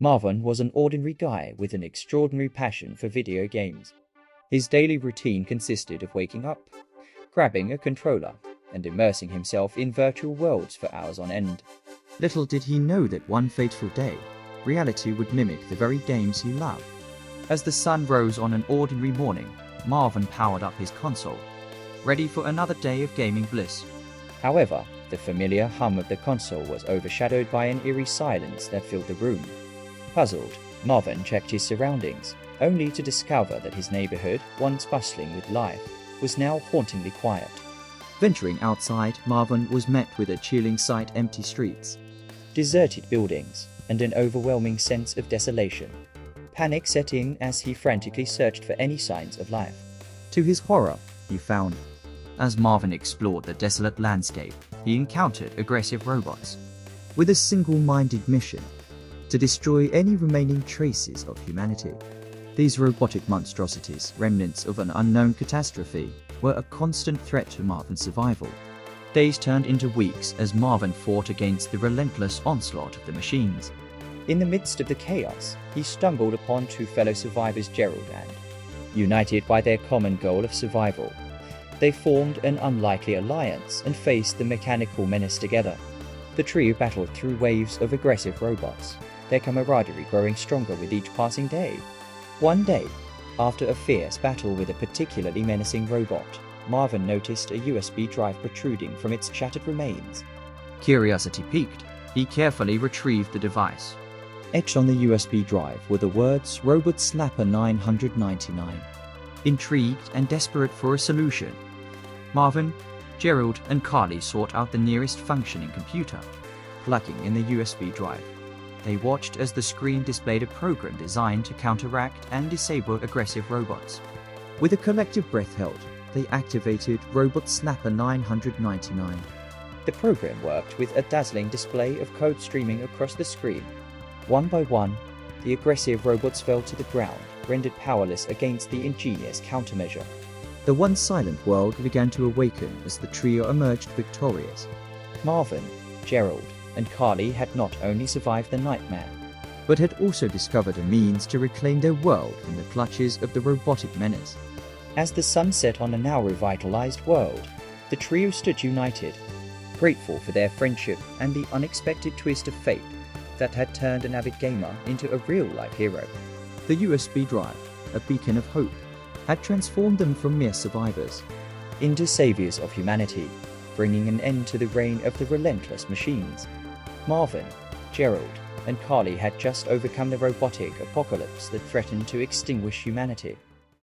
Marvin was an ordinary guy with an extraordinary passion for video games. His daily routine consisted of waking up, grabbing a controller, and immersing himself in virtual worlds for hours on end. Little did he know that one fateful day, reality would mimic the very games he loved. As the sun rose on an ordinary morning, Marvin powered up his console, ready for another day of gaming bliss. However, the familiar hum of the console was overshadowed by an eerie silence that filled the room. Puzzled, Marvin checked his surroundings, only to discover that his neighborhood, once bustling with life, was now hauntingly quiet. Venturing outside, Marvin was met with a chilling sight: empty streets, deserted buildings, and an overwhelming sense of desolation. Panic set in as he frantically searched for any signs of life. To his horror, he found. As Marvin explored the desolate landscape, he encountered aggressive robots, with a single-minded mission: to destroy any remaining traces of humanity. These robotic monstrosities, remnants of an unknown catastrophe, were a constant threat to Marvin's survival. Days turned into weeks as Marvin fought against the relentless onslaught of the machines. In the midst of the chaos, he stumbled upon two fellow survivors, Gerald and, united by their common goal of survival, they formed an unlikely alliance and faced the mechanical menace together. The trio battled through waves of aggressive robots, their camaraderie growing stronger with each passing day. One day, after a fierce battle with a particularly menacing robot, Marvin noticed a USB drive protruding from its shattered remains. Curiosity piqued, he carefully retrieved the device. Etched on the USB drive were the words "Robot Slapper 999. Intrigued and desperate for a solution, Marvin, Gerald, and Carly sought out the nearest functioning computer. Plugging in the USB drive, they watched as the screen displayed a program designed to counteract and disable aggressive robots. With a collective breath held, they activated Robot Slapper 999. The program worked with a dazzling display of code streaming across the screen. One by one, the aggressive robots fell to the ground, rendered powerless against the ingenious countermeasure. The once silent world began to awaken as the trio emerged victorious. Marvin, Gerald, and Carly had not only survived the nightmare, but had also discovered a means to reclaim their world from the clutches of the robotic menace. As the sun set on a now revitalized world, the trio stood united, grateful for their friendship and the unexpected twist of fate that had turned an avid gamer into a real-life hero. The USB drive, a beacon of hope, had transformed them from mere survivors into saviors of humanity, bringing an end to the reign of the relentless machines. Marvin, Gerald, and Carly had just overcome the robotic apocalypse that threatened to extinguish humanity.